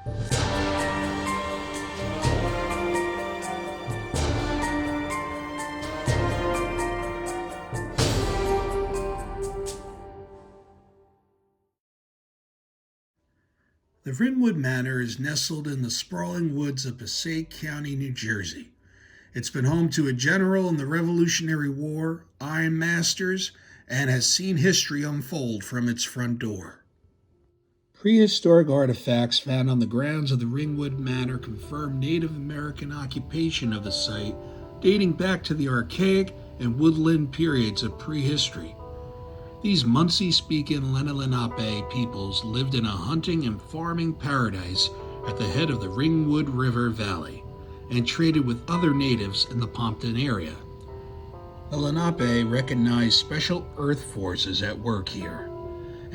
The Ringwood Manor is nestled in the sprawling woods of Passaic County, New Jersey. It's been home to a general in the Revolutionary War, Iron Masters, and has seen history unfold from its front door. Prehistoric artifacts found on the grounds of the Ringwood Manor confirm Native American occupation of the site dating back to the archaic and woodland periods of prehistory. These Munsee-speaking Lenape peoples lived in a hunting and farming paradise at the head of the Ringwood River Valley and traded with other natives in the Pompton area. The Lenape recognized special earth forces at work here,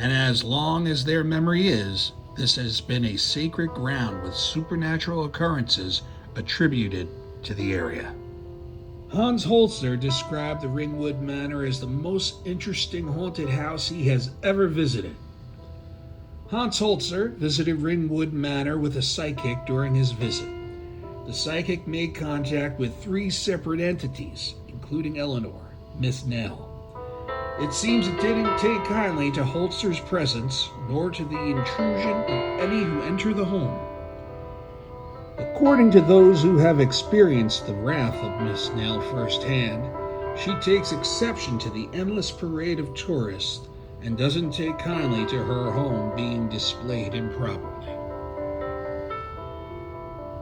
and as long as their memory is, this has been a sacred ground with supernatural occurrences attributed to the area. Hans Holzer described the Ringwood Manor as the most interesting haunted house he has ever visited. Hans Holzer visited Ringwood Manor with a psychic during his visit. The psychic made contact with 3 separate entities, including Eleanor, Miss Nell. It seems it didn't take kindly to Holzer's presence, nor to the intrusion of any who enter the home. According to those who have experienced the wrath of Miss Nell firsthand, she takes exception to the endless parade of tourists and doesn't take kindly to her home being displayed improperly.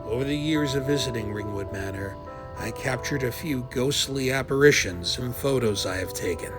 Over the years of visiting Ringwood Manor, I captured a few ghostly apparitions in photos I have taken.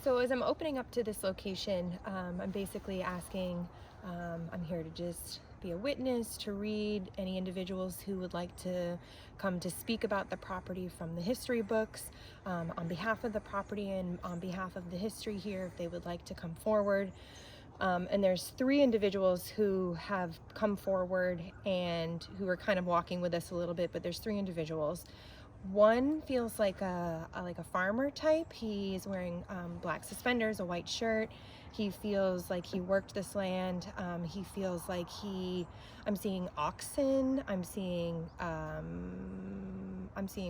So as I'm opening up to this location, I'm basically asking, I'm here to just be a witness, to read any individuals who would like to come to speak about the property from the history books, on behalf of the property and on behalf of the history here, if they would like to come forward. And there's 3 individuals who have come forward and who are kind of walking with us a little bit, but there's 3 individuals. One feels like a farmer type. He's wearing black suspenders, a white shirt. He feels like he worked this land. He feels like I'm seeing oxen. I'm seeing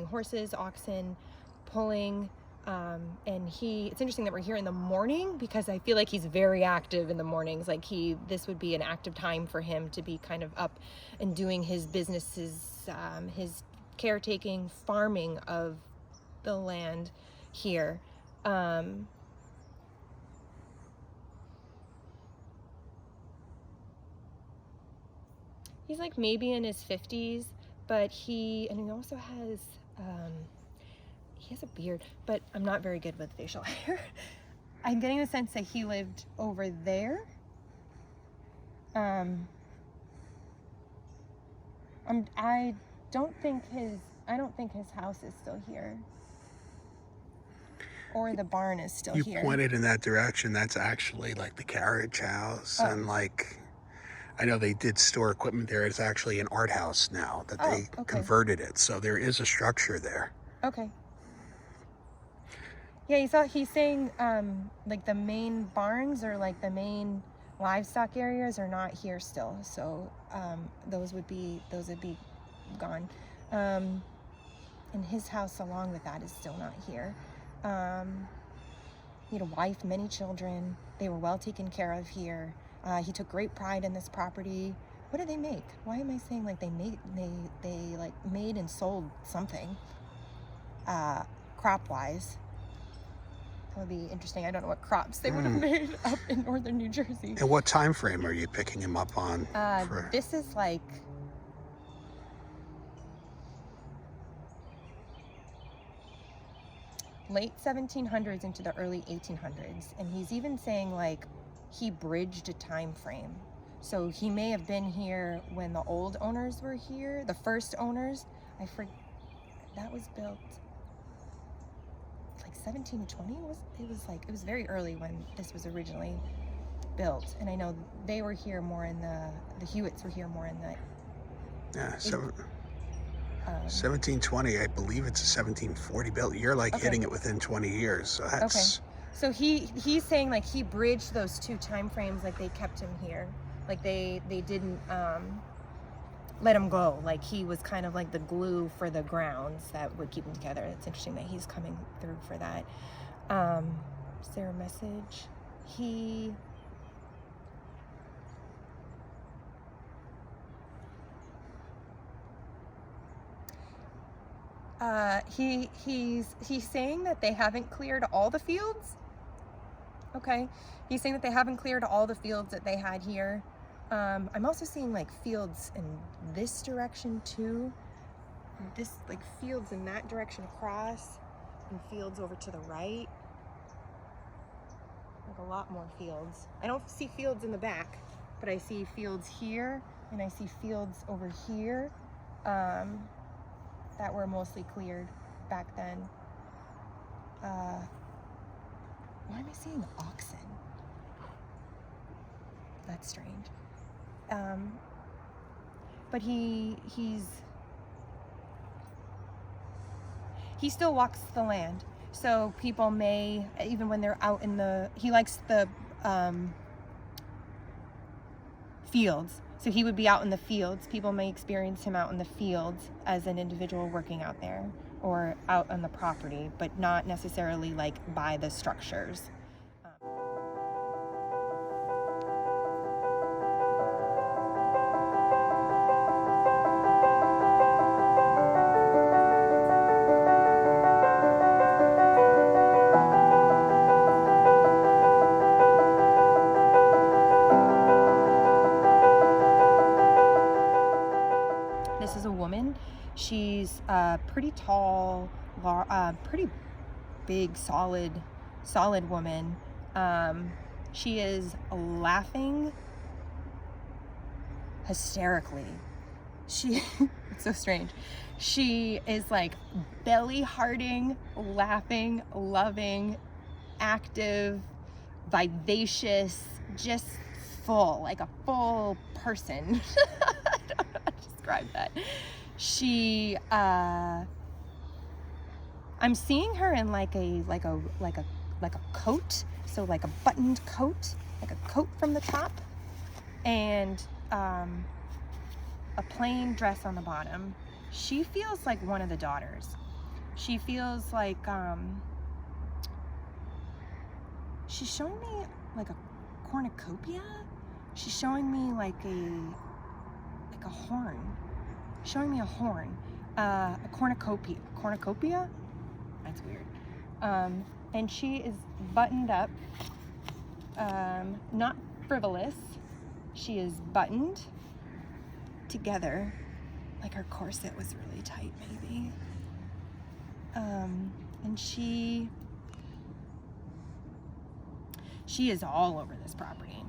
horses, oxen pulling. And it's interesting that we're here in the morning because I feel like he's very active in the mornings. Like this would be an active time for him to be kind of up and doing his businesses, his caretaking, farming of the land here. He's like maybe in his 50s, but he also has he has a beard, but I'm not very good with facial hair. I'm getting the sense that he lived over there. I don't think his house is still here, or the barn is still here. You pointed in that direction. That's actually like the carriage house, and like I know they did store equipment there. It's actually an art house now that they converted it, so there is a structure there. Okay. Yeah, he's saying like the main barns or like the main livestock areas are not here still, so those would be gone. And his house along with that is still not here. He had a wife, many children. They were well taken care of here. He took great pride in this property. What did they make? Why am I saying like they made and sold something? crop-wise. That would be interesting. I don't know what crops they would have made up in northern New Jersey. And what time frame are you picking him up on? This is like late 1700s into the early 1800s, and he's even saying like he bridged a time frame. So he may have been here when the old owners were here, the first owners. That was built like 1720. It was very early when this was originally built, and I know they were here more in the Hewitts were here more in the 1720. I believe it's a 1740 built. You're like hitting it within 20 years. So that's So he's saying like he bridged those two time frames, like they kept him here, like they didn't let him go, like he was kind of like the glue for the grounds that would keep him together. It's interesting that he's coming through for that. Is there a message? He's saying that they haven't cleared all the fields. Okay, he's saying that they haven't cleared all the fields that they had here. I'm also seeing like fields in this direction too. This like fields in that direction across, and fields over to the right. Like a lot more fields. I don't see fields in the back, but I see fields here, and I see fields over here that were mostly cleared back then. Why am I seeing oxen? That's strange. But he still walks the land. So people may, even when they're out in he likes the fields. So he would be out in the fields. People may experience him out in the fields as an individual working out there or out on the property, but not necessarily like by the structures. This is a woman. She's pretty tall, pretty big, solid woman. She is laughing hysterically. It's so strange. She is like belly hearting, laughing, loving, active, vivacious, just full, like a full person. I don't know how to describe that. I'm seeing her in like a coat, so like a buttoned coat, like a coat from the top, and a plain dress on the bottom. She feels like one of the daughters. She feels like she's showing me like a cornucopia. She's showing me like a horn. Showing me a horn. A cornucopia. Cornucopia? That's weird. And she is buttoned up. Not frivolous. She is buttoned together. Like her corset was really tight, maybe. And she is all over this property.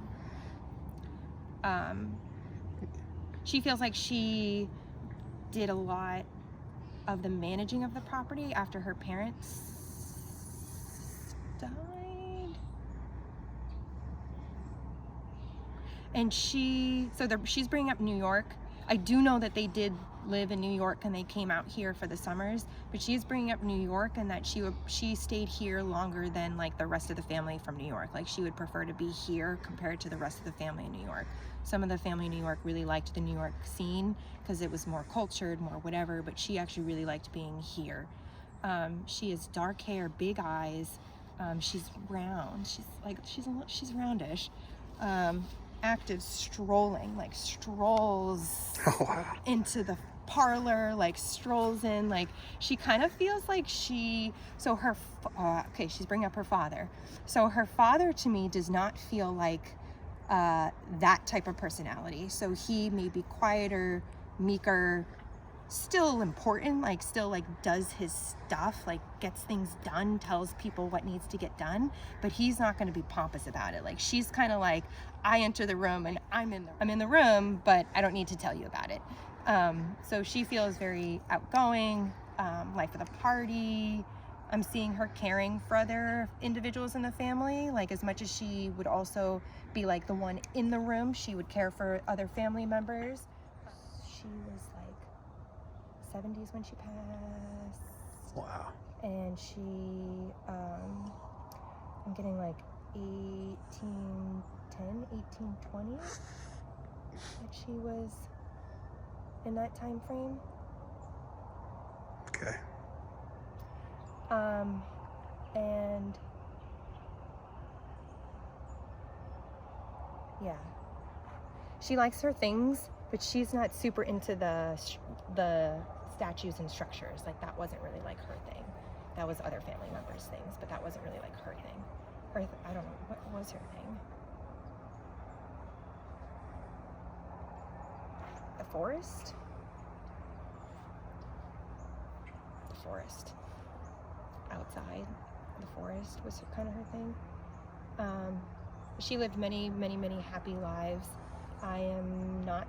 She feels like she did a lot of the managing of the property after her parents died. And she's bringing up New York. I do know that they did live in New York and they came out here for the summers, but she's bringing up New York and that she stayed here longer than like the rest of the family from New York. Like she would prefer to be here compared to the rest of the family in New York. Some of the family in New York really liked the New York scene because it was more cultured, more whatever, but she actually really liked being here. She has dark hair, big eyes. She's round. She's roundish. Active, strolling, like strolls into the parlor, like strolls in, like she kind of feels like she's bringing up her father. So her father to me does not feel like that type of personality. So he may be quieter, meeker, still important, like still like does his stuff, like gets things done, tells people what needs to get done, but he's not going to be pompous about it. Like she's kind of like, I enter the room and I'm in the room, but I don't need to tell you about it. So she feels very outgoing, life of the party. I'm seeing her caring for other individuals in the family, like as much as she would also be like the one in the room, she would care for other family members. She was like 70s when she passed. Wow. And she, I'm getting like 1810, 1820 that she was in that time frame. Okay. And yeah, she likes her things, but she's not super into the statues and structures. Like that wasn't really like her thing. That was other family members' things, but that wasn't really like her thing. I don't know, what was her thing? The forest? The forest. Outside, the forest was kind of her thing. She lived many, many, many happy lives. I am not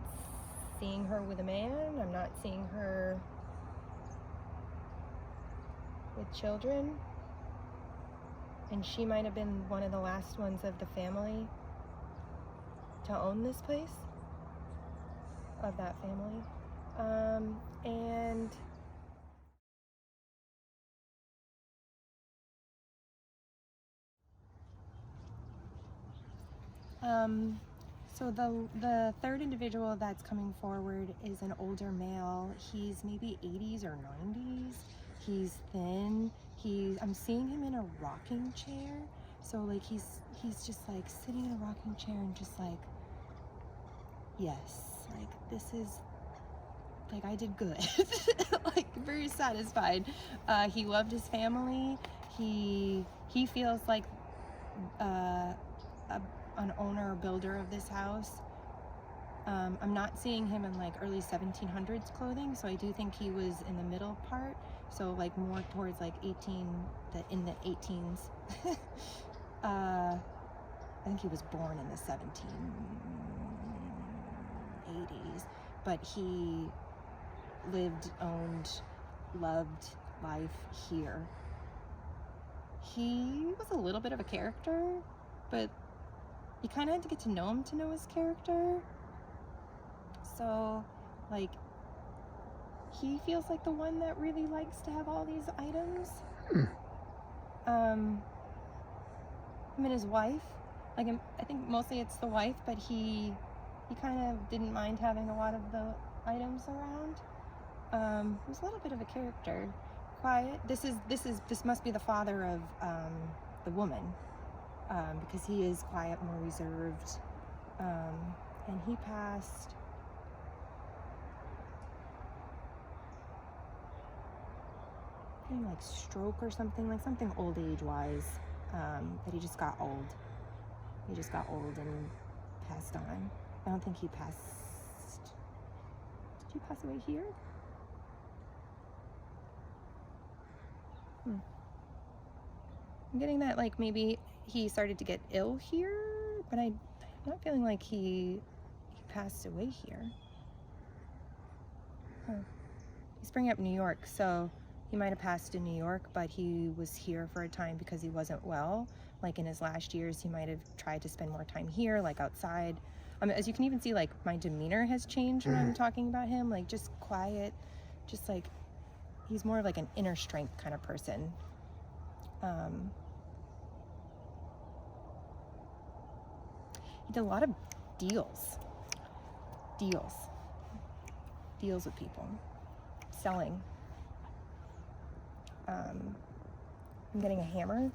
seeing her with a man. I'm not seeing her with children. And she might have been one of the last ones of the family to own this place, of that family. So the third individual that's coming forward is an older male. He's maybe 80s or 90s. He's thin. I'm seeing him in a rocking chair. So like he's just like sitting in a rocking chair and just like, yes, like this is, like I did good. Like very satisfied. He loved his family. He feels like an owner or builder of this house. I'm not seeing him in like early 1700s clothing, so I do think he was in the middle part, so like more towards like in the 18s. I think he was born in the 1780s, but he lived, owned, loved life here. He was a little bit of a character, but you kind of had to get to know him to know his character. So, like, he feels like the one that really likes to have all these items. Him and his wife, like, I think mostly it's the wife, but he kind of didn't mind having a lot of the items around. He was a little bit of a character. Quiet. This must be the father of the woman. Because he is quiet, more reserved, and he passed like stroke or something, like something old age wise, that he just got old. He just got old and passed on. I don't think he passed. Did he pass away here? I'm getting that like maybe he started to get ill here, but I'm not feeling like he passed away here. He's bringing up New York, so he might have passed in New York, but he was here for a time because he wasn't well. Like in his last years, he might have tried to spend more time here, like outside. As you can even see, like my demeanor has changed when I'm talking about him, like just quiet, just like he's more of like an inner strength kind of person. He did a lot of deals with people, selling. I'm getting a hammer.